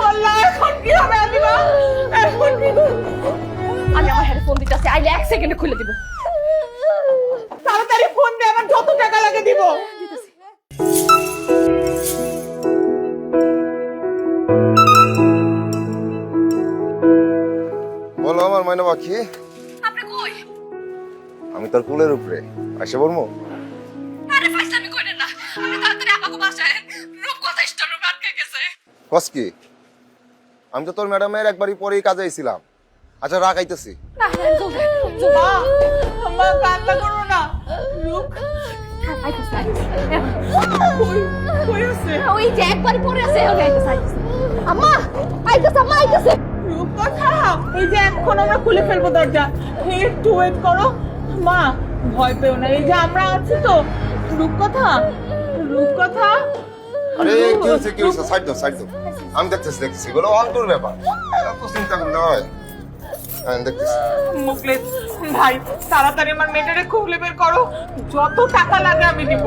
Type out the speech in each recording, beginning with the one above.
আল্লাহ, এখন কি হবে আলিমা? এখন কি? আমি আমার হেডফোন দিতেছি, আইলে 1 সেকেন্ডে খুলে দিব। তাড়াতাড়ি ফোন দে, আমার যত টাকা লাগে দিব। বলো আমার ময়না পাখি। আপনি কই? আমি তোর পুলের উপরে এসে বলবো। আরে ফাইজলামি কইরেন না, আপনি তাড়াতাড়ি আমাকে বাসায় রূপকথা স্টোরে আটকে গেছে। কস কি? আমি তো তোর ম্যাডামের একবারই পরেই কাজে আইছিলাম। আচ্ছা রাগ আইতেছি। না জলদি মা, মা কান্না করো না। রূপ কই কই আছে? ওই যে একবারই পরে আছে, ওই আইতেছে আম্মা, আইতেছে আম্মা, আইতেছে। রূপকথা, এই যে এখন আমরা খুলে ফেলবো দরজা, একটু ওয়েট করো। মা ভয় পেও না, এই যে আমরা আছি তো। রূপকথা, রূপকথা। আরে কি হচ্ছে কি হচ্ছে? সাইড দাও সাইড দাও। আমি দেখতেছি বলো অন্তর ব্যাপার। এত চিন্তা করলে হয়? আমি দেখতেছি। মুখলেস ভাই, তাড়াতাড়ি আমার মেয়েটারে খুলে বের করো, যত টাকা লাগে আমি দিব।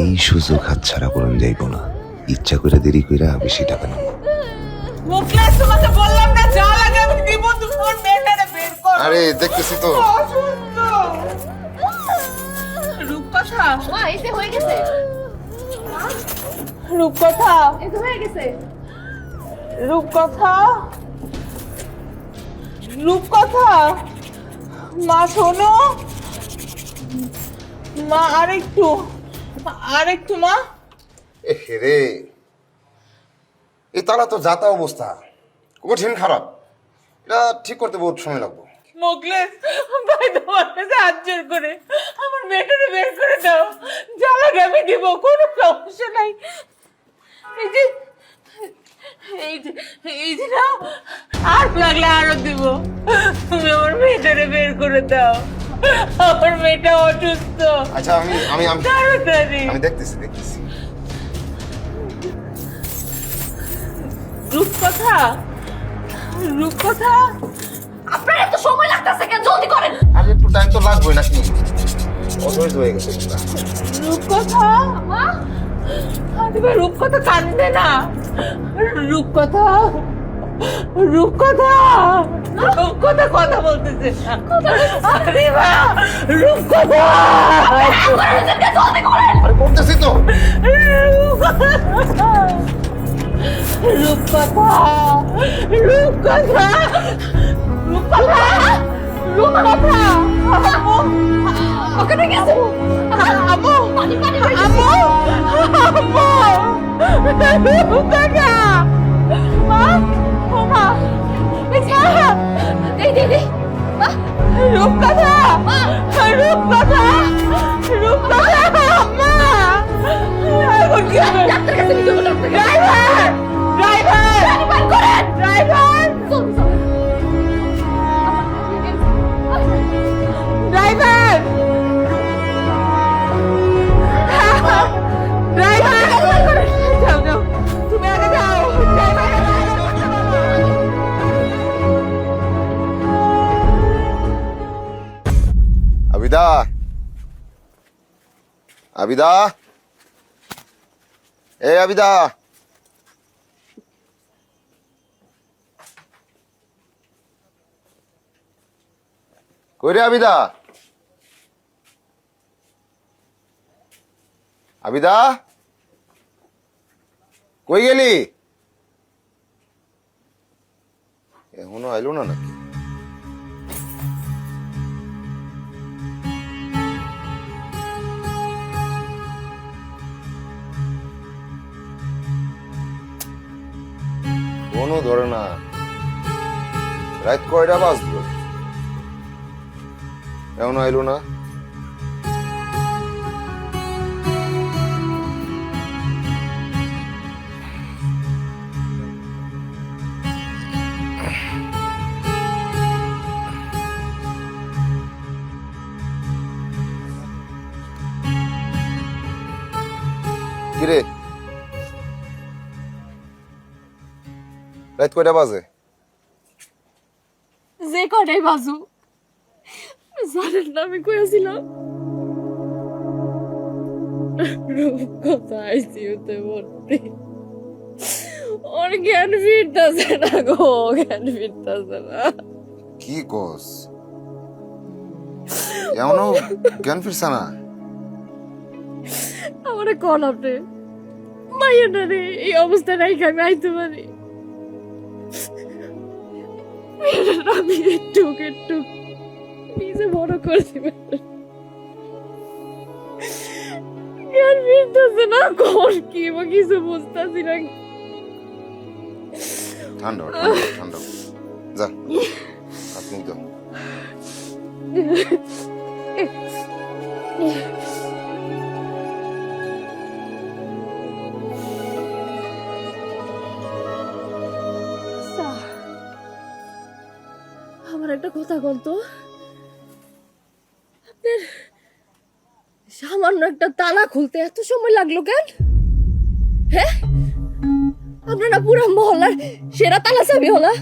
এই সুযোগ হাতছাড়া করুন যাইব না। ইচ্ছা করে দেরি কইরা বেশি টাকা নেব। মুখলেস, তোমাকে বললাম না যা লাগে আমি দিব, তুমি আমার মেয়েটারে বের করো। আরে দেখতেছি তো। অসুস্থ। রূপকথা, মা এসে হয়ে গেছে, রূপকথা, এসে হয়ে গেছে। রূপকথা, রূপকথা। মা শোনো, মা আরেকটু, আরেকটু মা। রে এই তারা তো যাতা অবস্থা কঠিন খারাপ। এটা ঠিক করতে বহুত সময় লাগবে। মুখলেস ভাই, তোমার কাছে হাত জোর করে আমার মেয়েটারে বের করে দাও, যা লাগে আমি দিব, কোনো সমস্যা নাই। এই যে এই যে এই যে নাও, আর লাগলে আরো দিব, তুমি আমার মেয়েটারে বের করে দাও, আমার মেয়েটা অসুস্থ। আচ্ছা আমি আমি আমি তাড়াতাড়ি। আমি দেখতেছি। রূপকথা, রূপকথা। আপনার এত সময় লাগতেছে কেন? জলদি করেন। আর একটু টাইম তো লাগবে নাকি? অসহ্য হয়ে গেছে এটা। রূপকথা, মা আরে রূপকথা কান্দে না। রূপকথা, রূপকথা, রূপকথা কথা বলতেছে। আরে মা, রূপকথা, জলদি করেন। আরে করতেছি তো। রূপকথা, রূপকথা, রূপকথা, রূপকথা, রূপকথা। আম্মু, ওখানে গেছে। আম্মু, পানি পানি আম্মু, আম্মু, রূপকথা। মা, ও মা, দে দে দে। মা রূপকথা, রূপকথা, রূপকথা। মা, এখন কি হবে? ডাক্তার কাছে নিয়ে যাবো, ডাক্তার কাছে। ড্রাইভার, ড্রাইভার, পানি করেন। ড্রাইভার, জলদি জলদি। ড্রাইভার, ড্রাইভার, যাও যাও, তুমি আগে যাও। ড্রাইভার, আবিদা, আবিদা, এ আবিদা, কই রে আবিদা? আবিদা কই গেলি? এখনো আইলো না নাকি? ফোনও ধরে না। রাত কয়টা বাজলো? এখনো আইলো না। কিরে রাত কয়টা বাজে? যে কটাই বাজু, জানেন না আমি কইছিলাম রূপকথা আইসিইউতে ভর্তি। ওর জ্ঞান ফিরতেছে না গো, জ্ঞান ফিরতেছে না। কি কস? এমনও জ্ঞান ফিরছে না? আমারে কোন আপনি মাইয়াটা রে এই অবস্থা নাই আমি আইতে পারি? মেয়েটা আমি একটু নিজে বড় করে দিবেন, জ্ঞান ফিরতেছে না। কোন কি বা কিছু বুঝতেছি না। ঠান্ডা ঠান্ডা ঠান্ডা, যা হাত মুখ দাও। আমার একটা কথা বলতো, আপনার সামান্য একটা তালা খুলতে এত সময় লাগলো কেন? হ্যাঁ, আপনারা পুরো মহল্লার সেরা তালা চাবি হলা,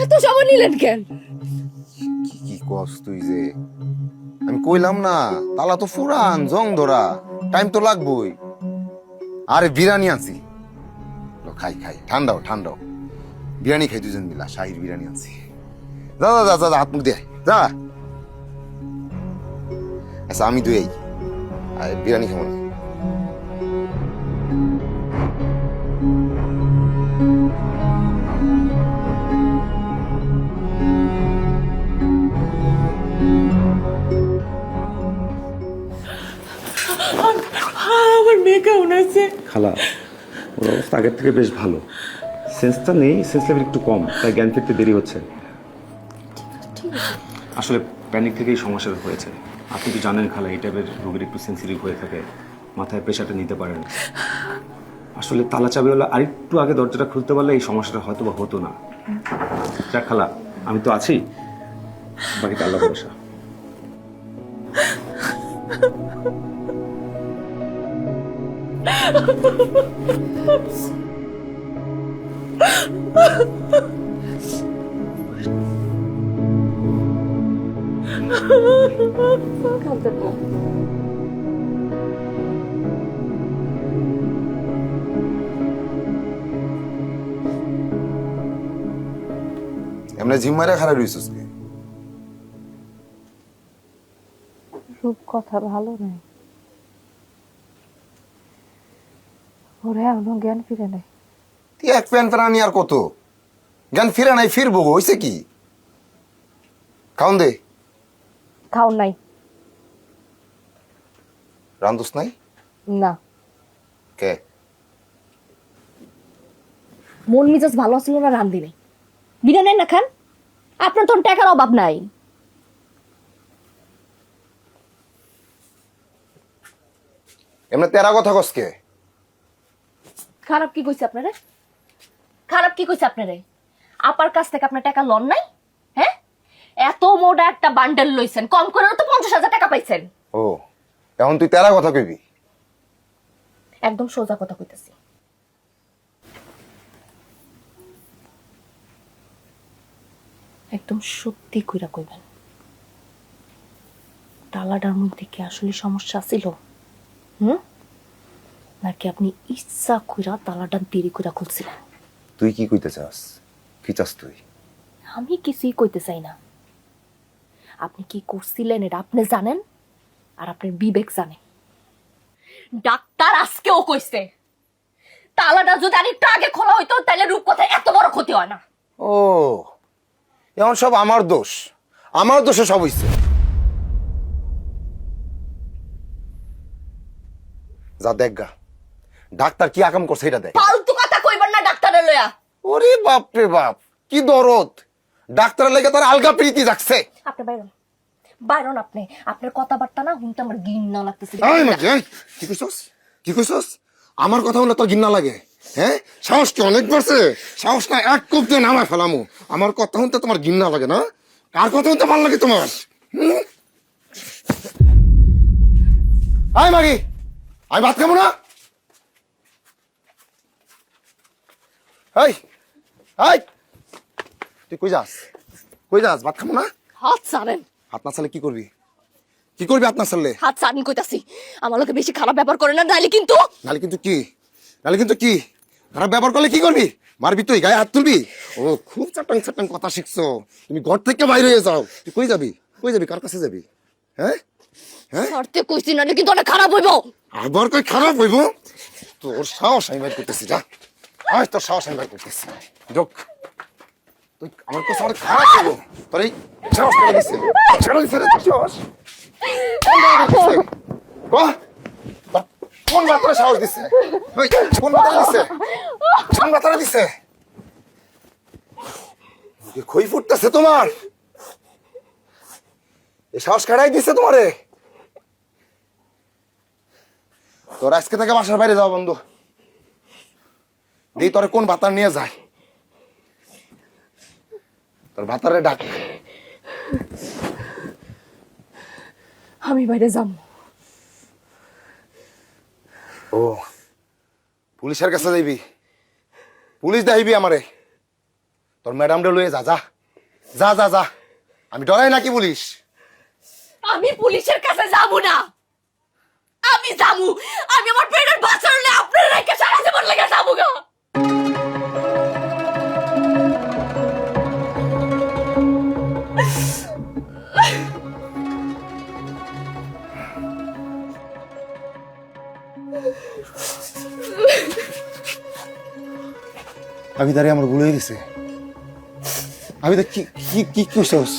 এত সময় নিলেন কেন? কি কি কস তুই যে? আমি কইলাম না, তালা তো ফুরান জং ধরা, টাইম তো লাগবই। আরে বিরিয়ানি আনছি, খাই খাই, ঠান্ডাও ঠান্ডাও। বিরিয়ানি খাই দুজন মিলা, শাহির বিরিয়ানি আনছি। যা যা যা যা, হাত মুখ দে যা। আচ্ছা আমি দুই বিরিয়ানি খাবো না। আমার মেয়ে কেমন আছে? খালা, ওর অবস্থা আগের থেকে বেশ ভালো। সেন্সটা নেই, সেন্স লেভেল একটু কম, তাই জ্ঞান ফিরতে দেরি হচ্ছে। আসলে প্যানিক থেকেই সমস্যাটা হয়েছে। আপনি তো জানেন খালা, এই টাইপের রোগীর একটু সেন্সিটিভ হয়ে থাকে, মাথায় প্রেশারটা নিতে পারেন। আসলে তালা চাবিওয়ালা আরেকটু আগে দরজাটা খুলতে পারলে এই সমস্যাটা হয়তো বা হতো না। যাক খালা, আমি তো আছি, বাকিটা আল্লাহ ভরসা। এমনি জিম্মারে খারাপ রইছিস কি? রূপকথা ভালো নাই, ওরে এখনো জ্ঞান ফিরে নাই। তুই এক প্যান প্রাণী আর কত? জ্ঞান ফিরে নাই, ফিরবো, হইছে কি? খাওন দে। খাও নাই? রান্ধুস নাই? না, কে? মন মিজাজ ভালো ছিল না, রান্ধি নাই। বিরিয়ানি না খান, আপনার তো টাকার অভাব নাই। এমনি তেরা কথা কসকে? খারাপ কি কইছে আপনারে? খারাপ কি কইছে আপনারে? আপার কাছ থেকে আপনার টাকা লন নাই? হ্যাঁ, এত মোটা একটা বান্ডেল লইছেন, কম করে তো 50,000 টাকা পাইছেন। ও, এখন তুই তেরা কথা কইবি? একদম সোজা কথা কইতেছি। একদম সত্যি কইরা কইবেন, তালাটার মধ্যে কি আসলে সমস্যা ছিল? নাকি আপনি ইচ্ছা কইরা তালাটা দেরি কইরা খুলছিলেন? তুই কি কইতে চাস? কি চাস তুই? আমি কিছুই কইতে চাই না। আপনি কি করছিলেন এটা আপনি জানেন, আর আপনার বিবেক জানে। ডাক্তার আজকেও কইছে, তালাটা যদি আরেকটু আগে খোলা হইতো তাহলে রূপকথার এত বড় ক্ষতি হয় না। ও, এখন সব আমার দোষ, আমার দোষে সব হইছে। যা দেখ গা, ডাক্তার কি আকাম করছে এটা দেখ। ফালতু কথা কইবেন না ডাক্তারের লয়া। ওরে বাপ রে বাপ, কি দরদ! ডাক্তারের লেগে তার আলগা প্রীতি জাগছে। আপনি বাইরন, বাইরন। আপনি আপনার কথাবার্তা না শুনতে আমার ঘৃণা লাগতেছে। এই মাঝে, এই, কি কইছস? কি কইছস? আমার কথা বলে তোর ঘৃণা লাগে? হ্যাঁ, সাহস কি অনেক বাড়ছে? সাহস না এক কোপ দিয়ে নামায় ফেলামু। আমার কথা শুনতে তোমার ঘৃণা লাগে না? কার কথা শুনতে ভালো লাগে তোমার? আয় মাগি, আমি ভাত খাবো না। এই, এই, তুই কই যাস? কই যাস? ভাত খাবো না? হাত ছাড়েন। হাত না চালে কি করবি? কি করবি আপনার সামনে? হাত ছাড়নি কইতাছি, আমার লোকে বেশি খারাপ ব্যবহার করে না, নাইলে কিন্তু। নাহলে কিন্তু কি? নাহলে কিন্তু কি? খারাপ ব্যবহার করলে কি করবি? মারবি তুই, গায়ে হাত তুলবি? ও খুব চাটাং চাটাং কথা শিখছো। তুমি ঘর থেকে বাইরে হয়ে যাও। তুই কই যাবি? কই যাবি? কার কাছে যাবি? হ্যাঁ হ্যাঁ, সরতে কইছি, নাইলে কিন্তু অনেক খারাপ হইব। আবার কই খারাপ হইব? তোর সাহস আমি বাইর করতেছি, যা। আজ তোর সাহস আমি বাইর করতেছি। যোগ তুই আমার কাছে অনেক খারাপ হইব। তোর এই সাহস করে দিছে, ছেড়ে দিছে রে তোর সাহস। বাহ, বাহ, কোন মাত্রা সাহস দিছে? ওই, কোন মাত্রা দিছে? কোন মাত্রা দিছে? মুখে খই ফুটতেছে তোমার? এই সাহস কারাই দিছে তোমারে? তোর আজকে থেকে বাসার বাইরে যাও বন্ধু। দিই তোরে কোন ভাতার নিয়ে যায়, তোর ভাতারে ডাক। আমি বাইরে যাম। ও পুলিশের কাছে যাইবি? পুলিশ দেখাইবি আমারে? তোর ম্যাডাম রে লয়ে যা, যা যা যা যা। আমি ডরাই নাকি পুলিশ? আমি পুলিশের কাছে যাব না। আমি যাবো, আমি আমার পেটের বাচ্চা হলে আপনার রেখে সারা জীবন লেগে যাবো গা। আমি দাঁড়িয়ে আমার ভুল হয়ে গেছে। আমি তো কি কি কি করছিস?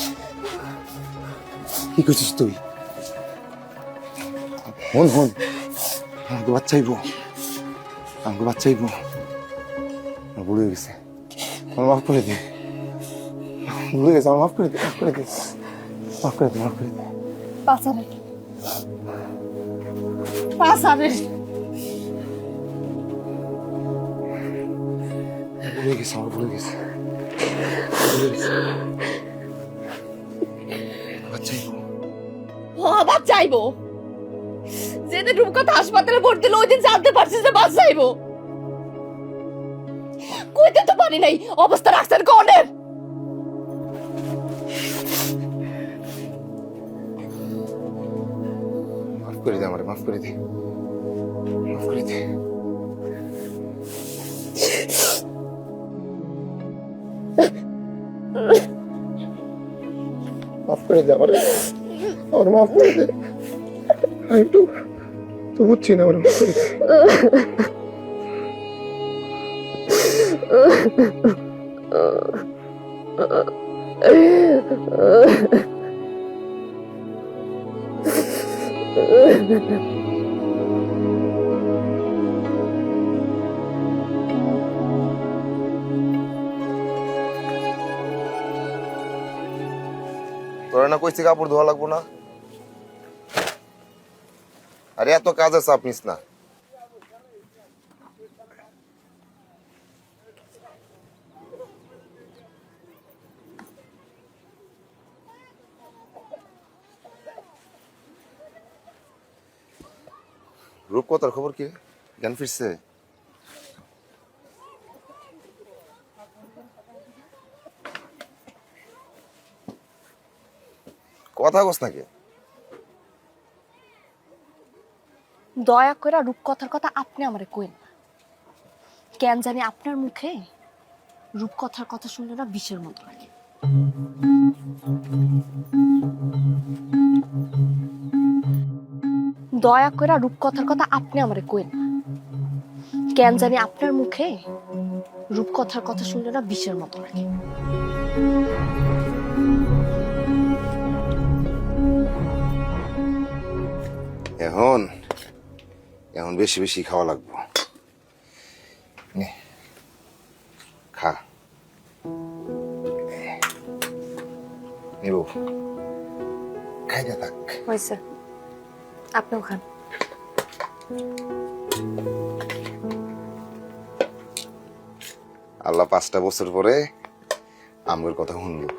কি করছিস তুই? হন হন, আমাকে বাচ্চাইবো, আমাকে বাচ্চাইবো। আমার ভুল হয়ে গেছে, আমার মাফ করে দে। ভুল হয়ে গেছে, আমার মাফ করে দে, মাফ করে দে, মাফ করে দে, মাফ করে দে। পাসারে পাসারে ভুল হয়ে গেছে, আমার ভুল হয়ে গেছে, ভুল হয়ে গেছে। বাচ্চাইবো। আবার চাইবো। যেদিন রূপকথা হাসপাতালে ভর্তি হলো ওই দিন জানতে পারছি যে বাস যাইবো। কইতে তো পারি নাই, অবস্থা রাখছেন কনের। মাফ করে দে আমারে, মাফ করে দে, মাফ করে দে। মাফ করে দে আমারে, আমার মাফ করে দে। আমি তো বুঝছি না, আমার মাফ করে দে। তোরা না কইছি কাপড় ধোয়া লাগবো না? আরে এত কাজের চাপ নিস না। রূপকথার খবর কি? জ্ঞান ফিরছে? কথা কস নাকি? দয়া করে রূপকথার কথা আপনি আমারে কইন না। কেন জানি আপনার মুখে রূপকথার কথা শুনলে না বিষের মতো লাগে। দয়া করে রূপকথার কথা আপনি আমারে কইন না। কেন জানি আপনার মুখে রূপকথার কথা শুনলে না বিষের মতো লাগে। এখন এখন বেশি বেশি খাওয়া লাগবো। নে, খা। নিব, খাইতে থাক। হয়েছে, আপনিও খান। আল্লাহ 5টা বছর পরে আমগের কথা শুনলো।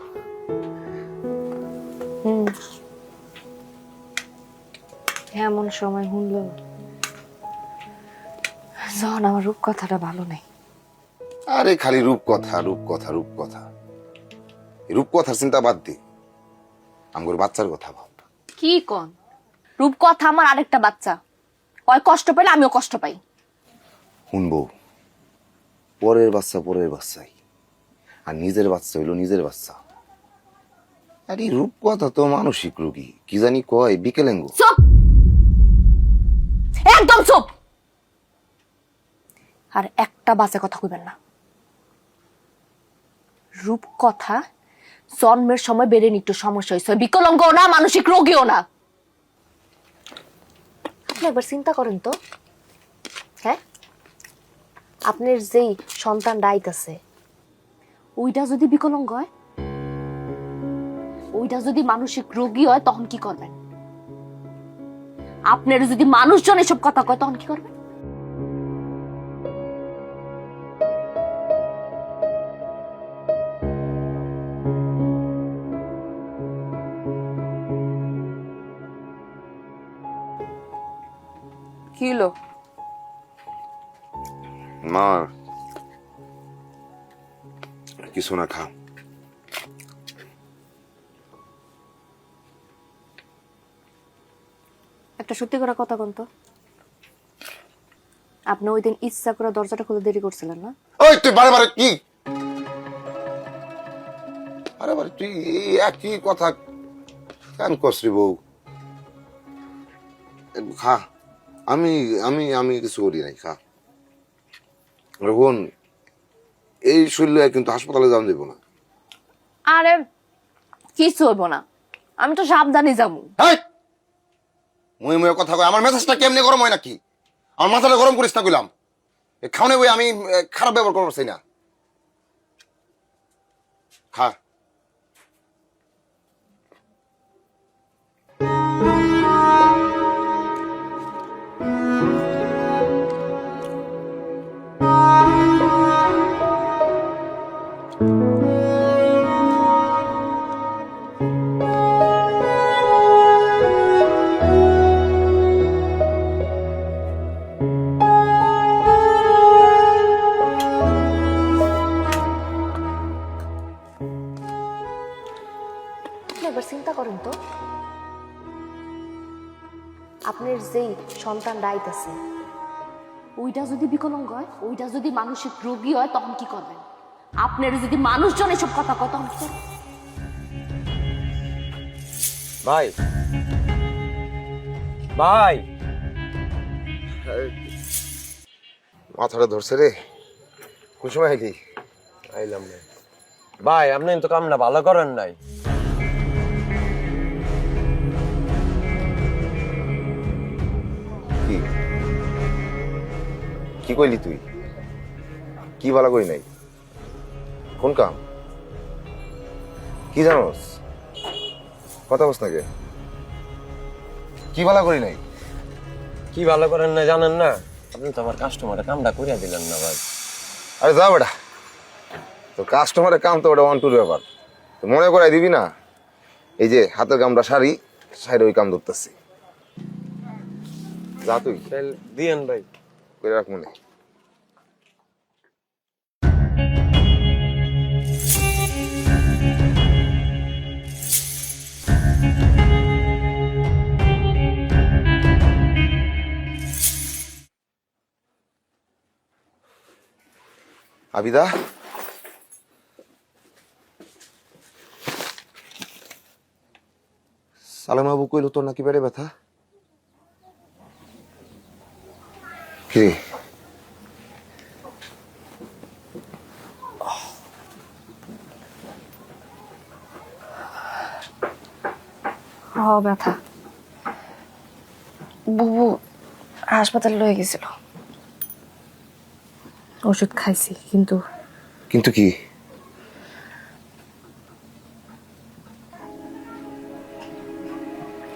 এমন সময় শুনলো যখন আমার রূপকথাটা ভালো নেই। আরে খালি রূপকথা রূপকথা রূপকথা। রূপকথার চিন্তা বাদ দি, আমগোর বাচ্চার কথা ভাব। কি কন? রূপকথা আমার আরেকটা বাচ্চা, ওই কষ্ট পাইলে আমিও কষ্ট পাই। শুনবো, পরের বাচ্চা পরের বাচ্চাই, আর নিজের বাচ্চা হইলো নিজের বাচ্চা। আর এই রূপকথা তো মানসিক রোগী, কি জানি কয় বিকেলেঙ্গু। চুপ, একদম চুপ। আর একটা বাজে কথা কইবেন না। রূপকথা জন্মের সময় বেড়ে একটু সমস্যা হয়েছে, বিকলাঙ্গও না, মানসিক রোগীও না। আপনি একবার চিন্তা করেন তো, হ্যাঁ, আপনার যেই সন্তান রাইতাছে ওইটা যদি বিকলাঙ্গ হয়, ওইটা যদি মানসিক রোগী হয়, তখন কি করবেন? আপনার যদি মানুষজন এসব কথা কয়, তখন কি করবেন? কি হলো? মা কিছু না, খা। একটা সত্যি করে কথা কোন তো, আপনি ওই দিন ইচ্ছা করে দরজাটা খুলে দেরি করছিলেন না? ওই তুই বারে বারে কি, আরে বারে তুই এই একই কথা কেন করছি বউ? খা, আমি আমি আমি কিছু করি নাই, খা। বোন, এই শরীরে কিন্তু হাসপাতালে যাওয়া যাবো না। আরে কিছু হইব না, আমি তো সাবধানে যাবো। মুয়ে মুয়ে কথা কয়, আমার মেজাজটা কেমনে গরম হয় নাকি? আমার মাথাটা গরম করিস না কইলাম। খাওনে বই আমি খারাপ ব্যবহার করতে চাই না। খা। একবার চিন্তা করেন তো, আপনার যেই সন্তান রাইতাছে ওইটা যদি বিকলাঙ্গ হয়, ওইটা যদি মানসিক রোগী হয়, তখন কি করবেন? আপনার যদি মানুষজন এসব কথা কয়, তখন কি করবেন? ভাই ভাই, মাথাটা ধরছে রে। কোন সময় আইলি? আইলাম না ভাই, আপনি তো কামটা ভালো করেন নাই। কি কি কইলি তুই? কি ভালো করি নাই? কোন কাম? কি জানোস? কথা বস নাকি? কি ভালো করি নাই? কি ভালো করেন না জানেন না? আপনি তো আমার কাস্টমারে কামটা করিয়া দিলেন না ভাই। আরে যা বেটা, তো কাস্টমারের কাম তো ওটা 1-2 ব্যাপার, তো মনে করাই দিবি না? এই যে হাতের কামটা সারি ওই কাম ধরতেছি। যা তুই তাহলে দিয়েন ভাই। করে রাখ মনে। আবিদা, সালাম বাবু কইলো তোর নাকি পেটে ব্যথা? কি ব্যথা, বুবু হাসপাতালে লয়ে গেছিল, ওষুধ খাইছি, কিন্তু কিন্তু কি?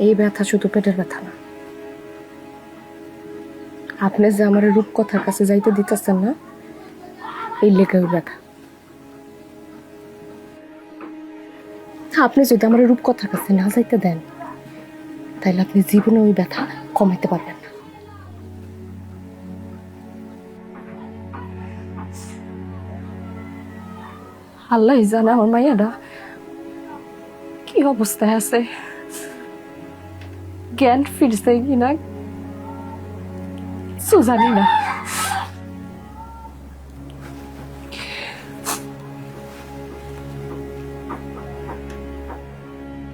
এই ব্যথা শুধু পেটের ব্যথা না, আপনি যে আমার রূপকথার কাছে যাইতে দিতেছেন না, এই লেগে ব্যথা। আপনি যদি আমার রূপকথার কাছে না যাইতে দেন, তাহলে আপনি জীবনে ওই ব্যথা কমাইতে পারবেন না। আল্লাহ জানে আমার মাইয়াটা কি অবস্থায় আছে। জ্ঞান ফিরছে কিনা কিছু জানি না।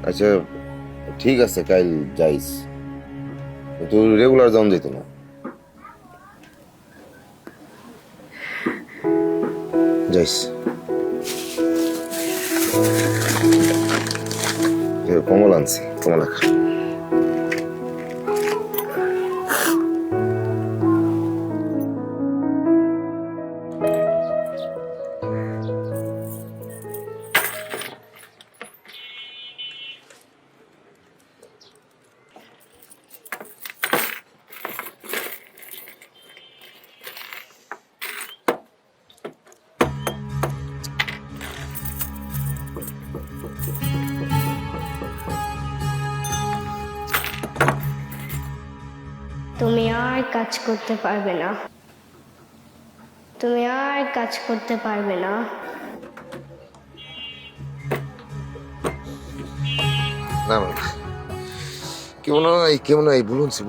আচ্ছা ঠিক আছে, কাল যাইস, কিন্তু রেগুলার যাওয়া যেত না। যাইস, কমল আনছি, কমলা খা। তুমি আর কাজ করতে পারবে না, তুমি আর কাজ করতে পারবে না। না না, কেমন নাই, কেমন নাই, বলুনছি।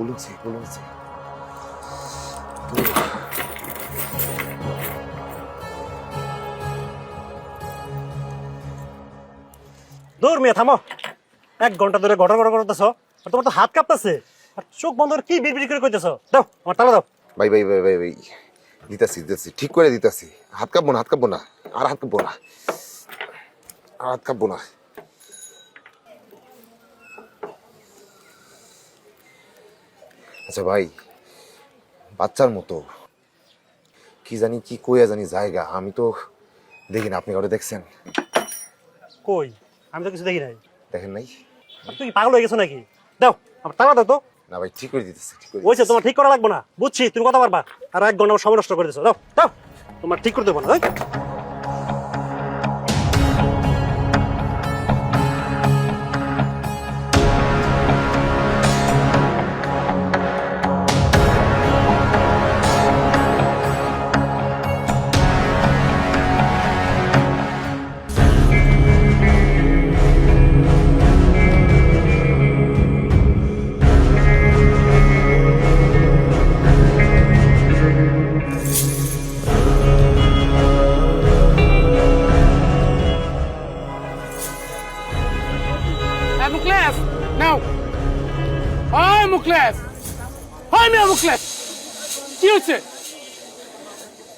দূর মিয়া থামো। 1 ঘন্টা ধরে ঘটর ঘটর করতেছ, আর তোমার তো হাত কাঁপতেছে, আর চোখ বন্ধ করে কি বিড়বিড় করে কইতেছ? দাও আমার তালা দাও। ভাই দিতাছি, ঠিক করে দিতাছি। হাত কাঁপবো না, আর হাত কাঁপবো না। আচ্ছা ভাই, বাচ্চার মতো কি জানি কি কইয়া জানি জায়গা, আমি তো দেখি না। আপনি কাউকে দেখছেন? কই, আমি তো কিছু দেখি নাই। দেখেন নাই? আর তুই কি পাগল হয়ে গেছো নাকি? দাও আমার তালা দাও তো। না ভাই, ঠিক করে দিতেছি। ওইছে তোমার ঠিক করা লাগবে না, বুঝছি তুমি কথা পারবা, আর 1 ঘন্টা আমার সময় নষ্ট করে দিছো। দাও তোমার ঠিক করে দেবো না। মুখলেস নাও। হয় মুখলেস, হয় মিয়া মুখলেস, কি হচ্ছে?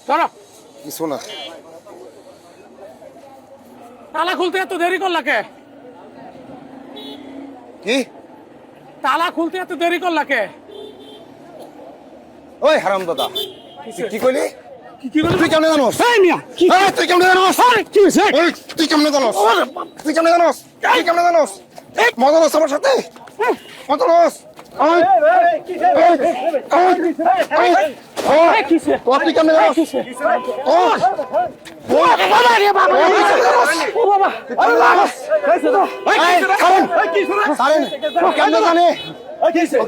ধরো। কিছু না। তালা খুলতে এত দেরি করলা কে? কি তালা খুলতে এত দেরি করলা কে? ওই হারাম দাদা, কি কইলি? কি বলে? তুই কেমনে জানোস? এই মিয়া, কি তুই কেমনে জানোস? কি হয়েছে? তুই কেমনে জানোস? মজা লস আমার সাথে, মজা লস। তুই কেমনে জানোস?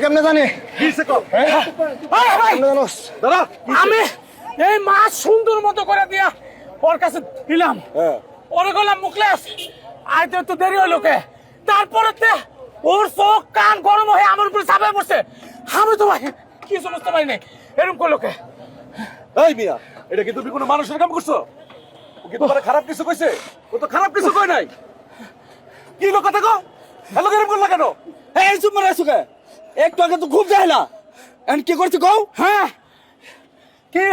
কেমনে জানে? আমি এই মাছ সুন্দর মতো করে দিয়া ওর কাছে দিলাম, ওরে গেলাম মুখলেস আইতে তো দেরি হলো কে, তারপরে ওর চোখ কান গরম হয়ে আমার উপরে চাপে পড়ছে। আমি তো ভাই কিছু বুঝতে পারি নাই, এরকম করলো কে? এই মিয়া, এটা কি তুমি কোনো মানুষের কাম করছো? ও কি তোমার খারাপ কিছু কইছে? ও তো খারাপ কিছু কই নাই। কি লোক কথা কো? হ্যালো গরম করলা কেন? এই চুপ মারা আছো কে? একটু আগে তো খুব যাইলা, এন্ড কি করছে কও? হ্যাঁ কি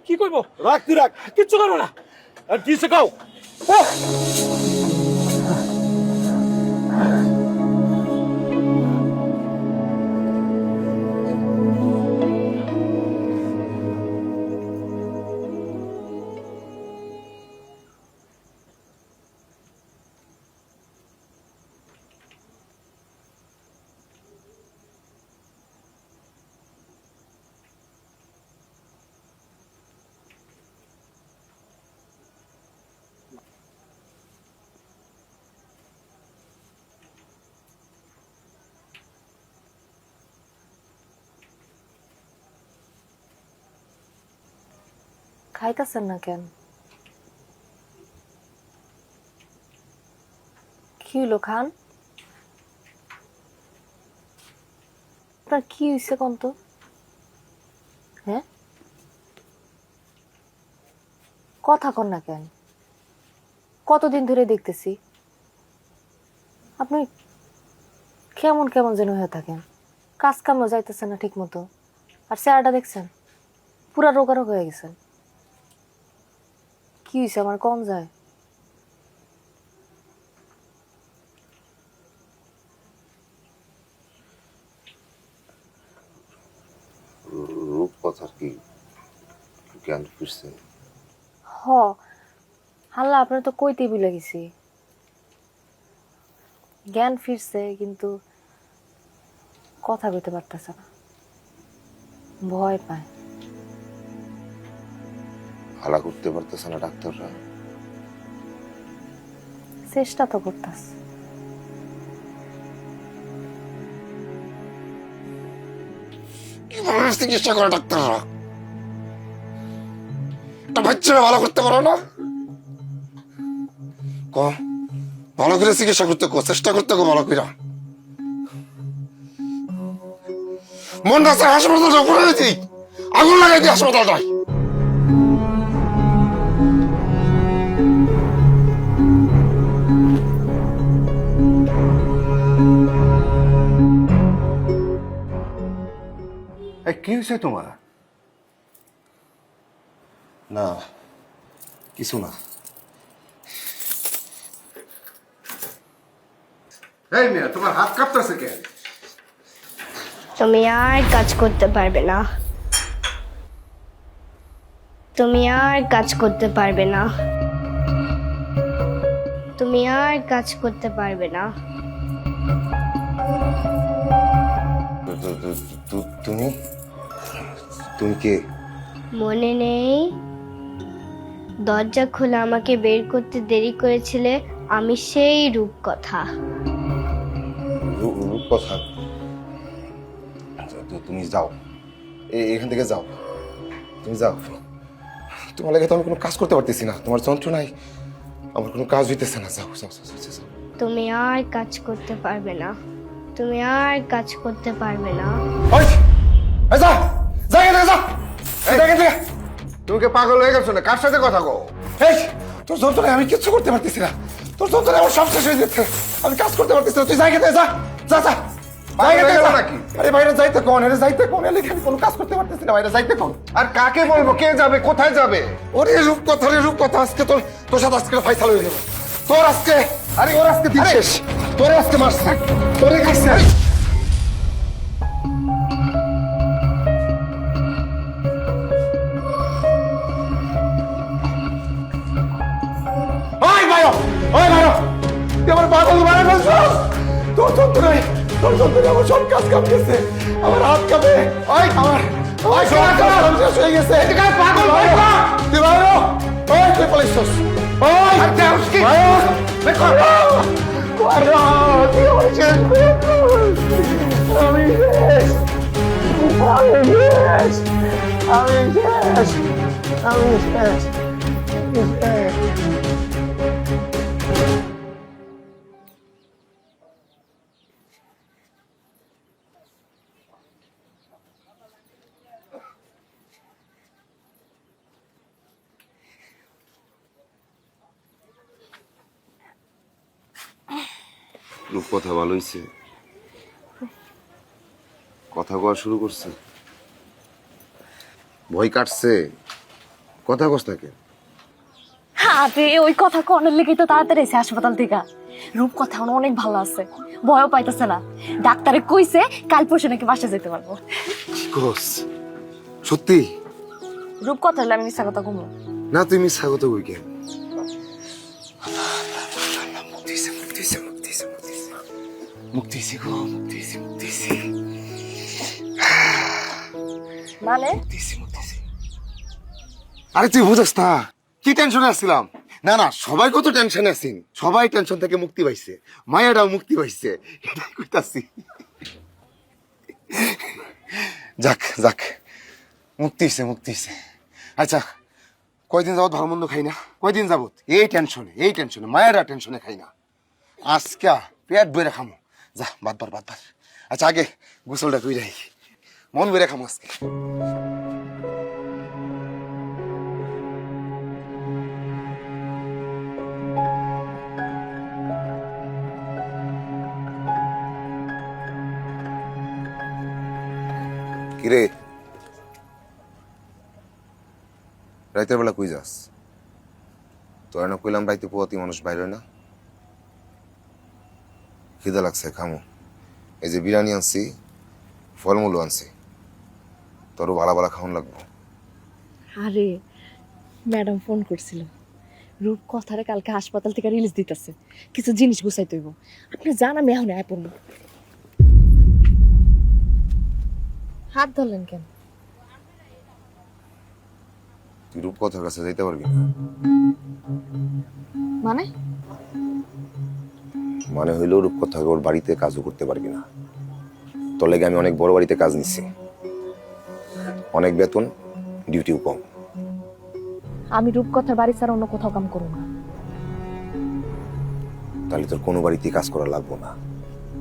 কি কইবো? রাখ, তুই রাখ, কিচ্ছু করবো না। আর কি সে কও? খাইতেছেন না কেন? কি হলো খান? আপনার কি হয়েছে কোন তো? হ্যাঁ, কথা কন না কেন? কতদিন ধরে দেখতেছি আপনি কেমন কেমন যেন হয়ে থাকেন, কাজ কামও যাইতেছে না ঠিক মতো, আর চেহারাটা দেখছেন পুরা রোগারোগ হয়ে গেছেন। কি হয়েছে আমার কম যায়? রূপকথার কি জ্ঞান ফিরছে? হ, আল্লাহ আপনার তো কইতেই ভুলে গেছি। জ্ঞান ফিরছে কিন্তু কথা কইতে পারতেছে না, ভয় পায়। হালা করতে পারতেছে না ডাক্তাররা? চেষ্টা তো করতেছে। কিভাবে চিকিৎসা করে ডাক্তাররা? বাচ্চারা ভালো করতে পারো না? ক ভালো করে চিকিৎসা করতে কো, চেষ্টা করতে কো ভালো করে। মন আছে হাসপাতালটা করে দিই, আগুন লাগাই দিই হাসপাতালটায়। কি হয়েছে তোমার? না কিছু না। এই মেয়ে, তোমার হাত কাঁপতেছে কেন? তুমি আর কাজ করতে পারবে না। তুমি আর কাজ করতে পারবে না। তুমি আর কাজ করতে পারবে না। তুমি তুমি কে? মনে নেই? দরজা খুলে আমাকে বের করতে দেরি করেছিলে, আমি সেই রূপকথা। রূপকথা? তুমি যাও, এখান থেকে যাও, তুমি যাও। তোমার লাগে তো আমি কোনো কাজ করতে পারতেছি না, তোমার যন্ত্রণায় আমার কোনো কাজ হইতেছে না। যাও যাও যাও। তুমি আর কাজ করতে পারবে না। তুমি আর কাজ করতে পারবে না। তুমি কে পাগল হয়ে গেছো না? কার সাথে কথা কও? তোর যন্ত্রণায় আমি কিচ্ছু করতে পারতেছি না, তোর যন্ত্রণায় আমার সব শেষ হয়ে যাচ্ছে, আমি কাজ করতে পারতেছি না। তুই জায়গাতে যা যা যা। আরে বাইরে যাইতে কোন? আরে যাইতে কোন? এলে আমি কোনো কাজ করতে পারতেছি না, বাইরে যাইতে কোন? আর কাকে বলবো? কে যাবে? কোথায় যাবে? ওরে রূপকথা, রে রূপকথা, আজকে তোর সাথে আজকে ফাইসাল হয়ে যাবে তোর আজকে। আরে ওর আজকে দিন শেষ, তোরে আজকে মারছে, তোরে খাইছে। পাগল মারা ফেলছ। তোর যন্ত্রণায় আমার সব কাজ কাঁপতেছে, আমার হাত কাঁপে, আমার শেষ হয়ে গেছে। পাগল তুই বাইরো, তুই পালাইছস। আমি শেষ। রূপকথা ভালো হইছে, কথা কওয়া শুরু করছে, ভয় কাটছে, কথা কস থাকে। আরে ওই কথা কনের লেগে তো তাড়াতাড়ি এসে হাসপাতাল থেকে। রূপকথা অনেক ভালো আছে, ভয়ও পাইতেছে না। ডাক্তারে কইছে কাল পরশু নাকি বাসা যেতে পারবো। কি কস? সত্যি? রূপকথা হলে আমি মিথ্যা কথা কমু না, তুই মিথ্যা কথা কই কেন? মানে? আরে তুই বুঝছ না কি টেনশনে আসছিলাম? না না, সবাই কত টেনশনে আছেন, সবাই টেনশন থেকে মুক্তি পাইছে, মায়াটাও মুক্তি পাইছে, এটাই কইতাছি। যাক যাক, মুক্তি হইছে। আচ্ছা, কয়দিন যাবত ভালো মন্দ খাই না? কয়দিন যাবত এই টেনশনে মায়েরা টেনশনে খাই না। আজকে পেট বইরে খামো। যা বাদ বার। আচ্ছা আগে গোসলটা কই যাই, মন বেড়ে খামো আজকে। কিরে রাইতের বেলা কই যাস? তোর না কইলাম রাইতে পোয়াতি মানুষ বাইরে না। খিদা লাগছে, খামো। এই যে বিরিয়ানি আনছি, ফলমূল আনছি, তোরও ভালো ভালো খাওয়ান লাগবো। আরে ম্যাডাম ফোন করছিল, রূপ কথারে কালকে হাসপাতাল থেকে রিলিজ দিতেছে, কিছু জিনিস গুছাইতে হইব। আপনি জান আমি এখন আয় পড়ব। হাত ধরলেন কেন? তুই রূপকথার কাছে যাইতে পারবি না। মানে? মানে হইলো রূপকথা ওর বাড়িতে কাজও করতে পারবি না। তোর লেগে আমি অনেক বড় বাড়িতে কাজ নিচ্ছি, অনেক বেতন, ডিউটিও কম। আমি রূপকথার বাড়ি ছাড়া অন্য কোথাও কাম করব না। তাহলে তোর কোনো বাড়িতেই কাজ করা লাগবো না,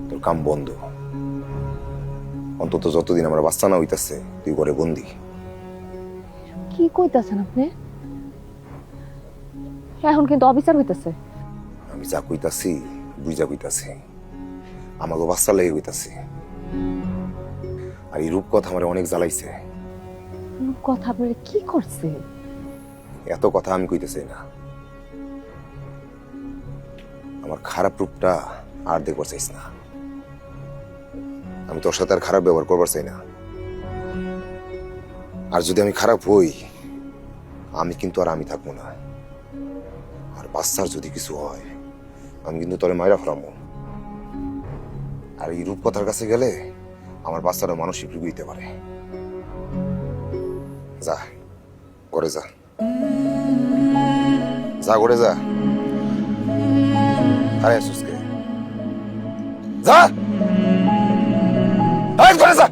তোর কাম বন্ধ। অন্তত যতদিন আমরা বাচ্চা না হইতাছে তুই ঘরে বন্দি। কি কইতাছেন আপনি? এখন কিন্তু অবিচার হইতাছে। আমি যা কইতাছি বুঝা কইতাছি, আমাকে বাচ্চা লেগে কইতাছি। আর এই রূপকথা আমার অনেক জ্বালাইছে। রূপকথা আপনার কি করছে? এত কথা আমি কইতেছি না, আমার খারাপ রূপটা আর দেখবার চাইছ না। আমি তোর সাথে আর খারাপ ব্যবহার করবার চাই না। আর যদি আমি খারাপ হই, আমি কিন্তু আর আমি থাকবো না। আর বাচ্চার যদি কিছু হয়, আমি কিন্তু তোরে মাইরা ফেলামো। আর এই রূপকথার কাছে গেলে আমার বাচ্চারা মানসিক রোগী হইতে পারে। যা ঘরে যা, যা ঘরে যা। আরে আসুসকে যা, ঘরে যা।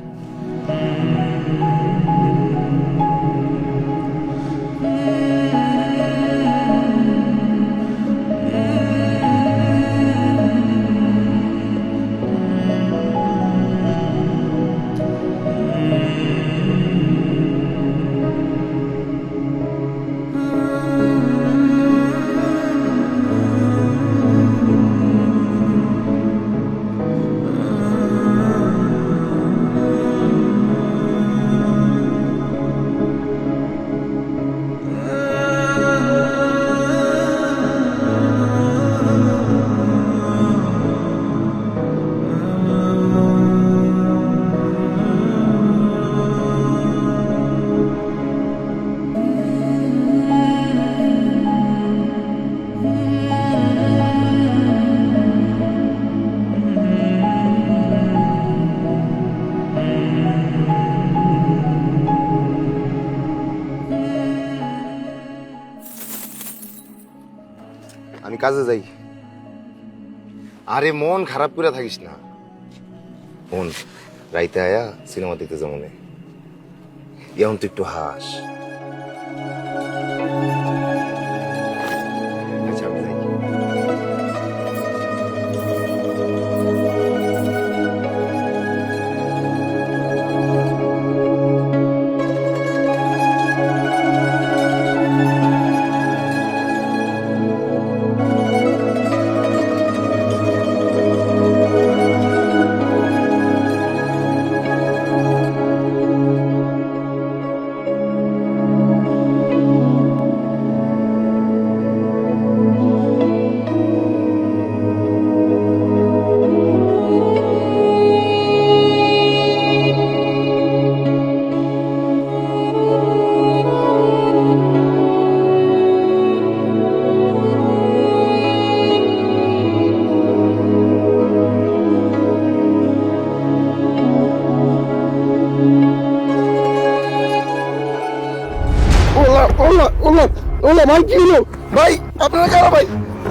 আমি কাজে যাই। আরে মন খারাপ করে থাকিস না। মন রাইতে আয়া সিনেমা দেখতে যাবো না, এখন তো একটু হাস। আচ্ছা আমি যাই। ওলা ভাই কি হলো ভাই? আপনারা কারা ভাই?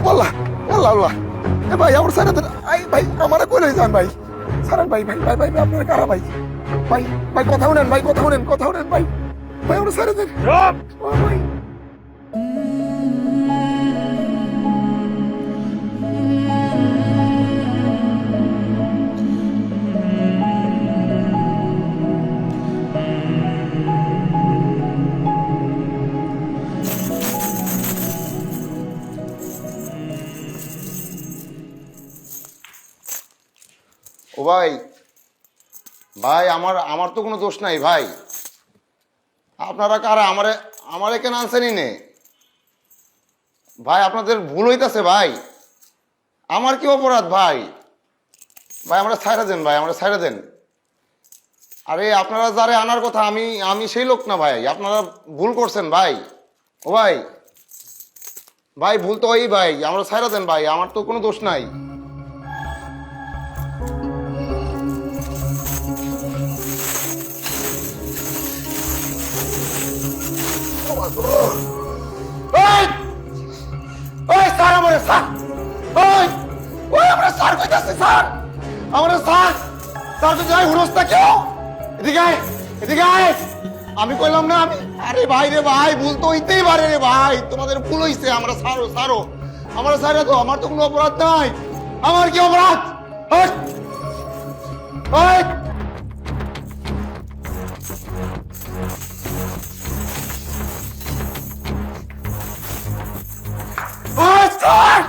ওলা ওলা ওলা এ ভাই আমার সারা আই ভাই আমারে কই লই যান ভাই? সারান ভাই ভাই ভাই ভাই আপনারা কারা ভাই? ভাই ভাই কথা শুনেন ভাই, কথা শুনেন, কথা শুনেন ভাই। ভাই আমার সারা দেন ও ভাই। ভাই ভাই আমার আমার তো কোনো দোষ নাই ভাই। আপনারা কারা আমারে কেন আনছেনই নে ভাই? আপনাদের ভুল হইতাছে ভাই। আমার কি অপরাধ ভাই? ভাই আমরা ছাইরা দেন ভাই, আমরা ছাইরা দেন। আরে আপনারা যারে আনার কথা আমি সেই লোক না ভাই, আপনারা ভুল করছেন ভাই। ও ভাই ভাই ভুল তো ওই ভাই, আমরা ছাইরা দেন ভাই, আমার তো কোনো দোষ নাই। ওই ওই স্যার আমারে স্যার, ওই ওই আমরা স্যার কইতাছি স্যার, আমরা স্যার স্যার তো যাই হুরস্তা কেউ এদিকে আয়, এদিকে আয়। আমি কইলাম না আমি, আরে ভাই রে ভাই ভুল তো হইতেই পারে রে ভাই, তোমাদের ভুল হইছে, আমরা সারো সারো, আমরা সারা তো, আমার তো কোনো অপরাধ নাই। আমার কি অপরাধ? ওই ওই ওই স্যার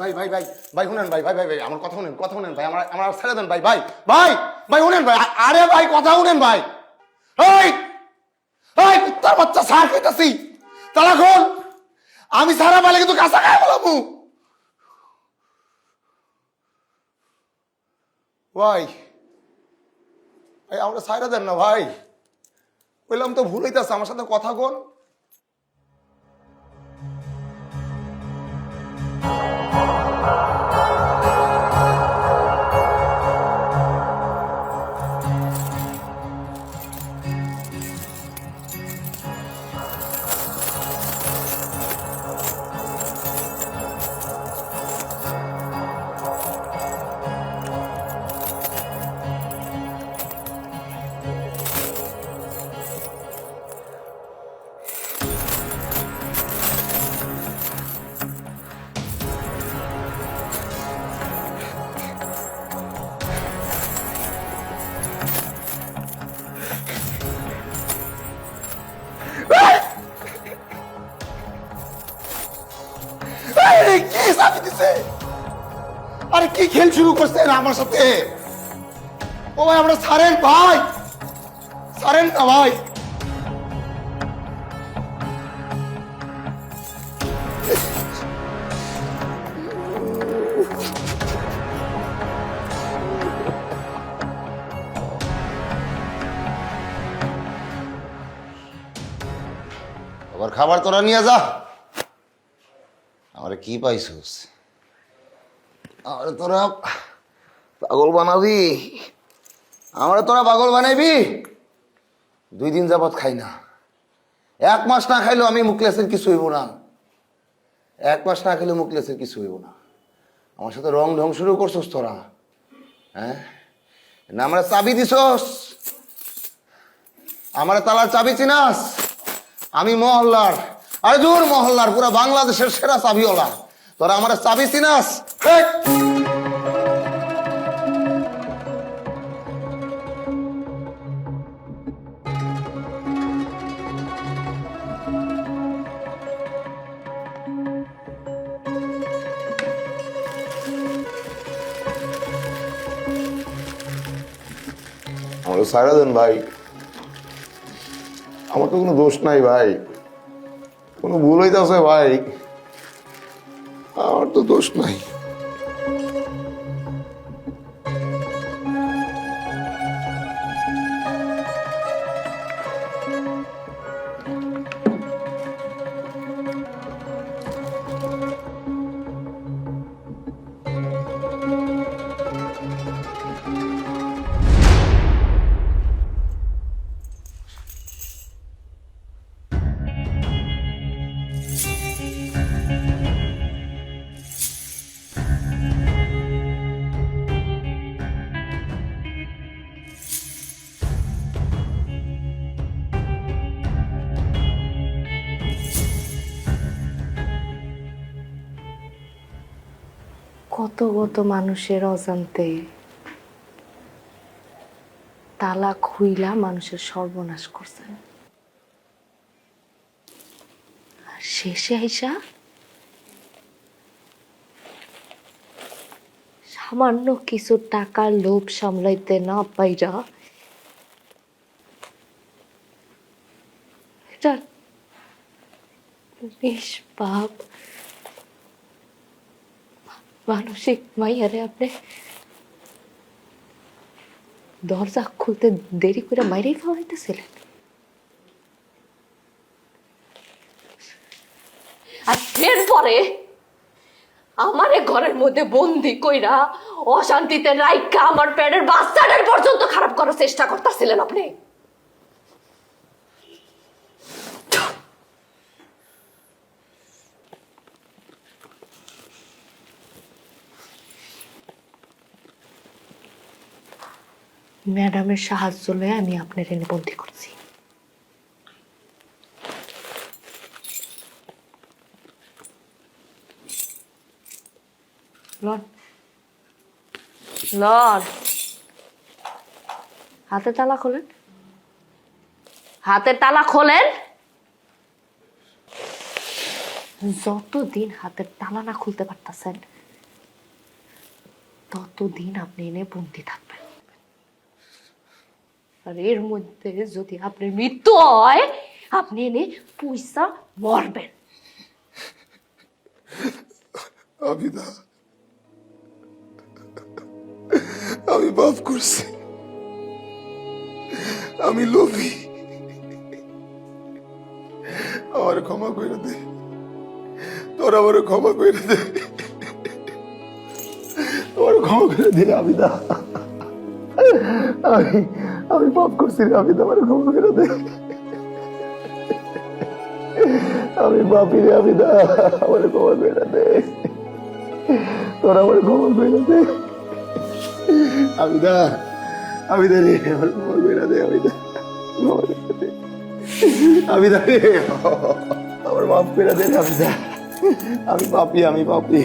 ভাই ভাই ভাই ভাই শুনেন ভাই, ভাই ভাই ভাই আমার কথা শুনেন, কথা শুনেন ভাই, আমার ছেড়ে দেন ভাই, ভাই ভাই ভাই শুনেন ভাই, আরে ভাই কথা শুনেন ভাই। এই এই কুত্তার বাচ্চা সার কইতাছি, তালা খোল, আমি সারা পালে কিন্তু কাঁচা খাই বলামু। ভাই আমরা ছাইরা দেন না ভাই, বললাম তো ভুল হইতাছে, আমার সাথে কথা কোন। কি চাবি দিছে? আরে কি খেল শুরু করছেন আমার সাথে? ও ভাই আমরা ছাড়েন ভাই, ছাড়েন না ভাই। আবার খাবার তোরা নিয়ে যা। আমার কি পাইছিস? আমার তোরা পাগল বানাবি, আমার তোরা পাগল বানাইবি। 2 দিন যাবত খাই না, 1 মাস না খাইলেও আমি মুখলেসের কিছু হইব না, 1 মাস না খাইলেও মুখলেসের কিছু হইব না। আমার সাথে রং ঢং শুরু করছিস তোরা, হ্যাঁ না? আমরা চাবি দিছস, আমার তালার চাবি চিনাস? আমি মহল্লার, আরে দূর মহল্লার, পুরা বাংলাদেশের সেরা চাবিওয়ালা, তোরা আমার চাবি চিনাস? আমার সারা দেন ভাই, আমার তো কোনো দোষ নাই ভাই, কোনো ভুল হইতেছে ভাই, আমার তো দোষ নাই। কত কত মানুষের অজান্তে তালা খুইলা মানুষের সর্বনাশ করছেন, আর শেষে আইসা সামান্য কিছু টাকার লোভ সামলাইতে না পাইরা এটা নিষ্পাপ মানসিক মাইয়ারে আপনি দরজা খুলতে দেরি করে বাইরেই খাওয়াইতেছিলেন। আর এরপরে আমারে ঘরের মধ্যে বন্দি কইরা অশান্তিতে রাইকা আমার পেটের বাচ্চাদের পর্যন্ত খারাপ করার চেষ্টা করতেছিলেন আপনি। ম্যাডামের সাহায্য লয়ে আমি আপনার এনে বন্দি করছি। লন লন, হাতের তালা খোলেন, হাতের তালা খোলেন। যতদিন হাতের তালা না খুলতে পারতেছেন ততদিন আপনি এনে বন্দি থাকবেন। আর এর মধ্যে যদি আপনার মৃত্যু হয় আপনি এনে পয়সা মরবেন। আবিদা, আমি মাফ করছি, আমি লোভী, আমার ক্ষমা করে দে, তোর আমার ক্ষমা করে দে, তোর ক্ষমা করে দে আবিদা, আমি মাফ করছি রে আবিদা, আমার ক্ষমা করে দে, আমি পাপি রে আবিদা, আমার ক্ষমা করে দে, তোর আমার ক্ষমা করে দে আবিদা, আবিদা রে আমার ক্ষমা করে দে আবিদা, আবিদা রে আমার মাফ করে দে আবিদা, আমি পাপি, আমি পাপি,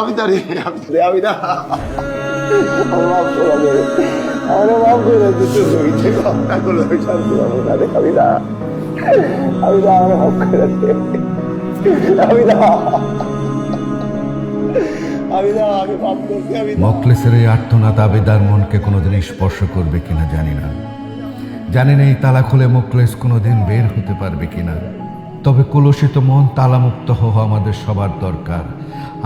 আবিদা রে আবিদা, আমার মাফ করে দে, আমার মাফ করে দে, তুই কথা করলে আমি শান্তি পাবো না রে আবিদা, আবিদা আমার মাফ করে দে আবিদা, মখলেসের এই আর্তনাদ আবেদার মনকে কোনোদিন স্পর্শ করবে কিনা জানি না, জানি না এই তালা খুলে মখলেস কোনোদিন বের হতে পারবে কিনা। তবে কলুষিত মন তালামুক্ত হওয়া আমাদের সবার দরকার।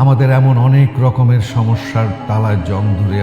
আমাদের এমন অনেক রকমের সমস্যার তালায় জং ধরে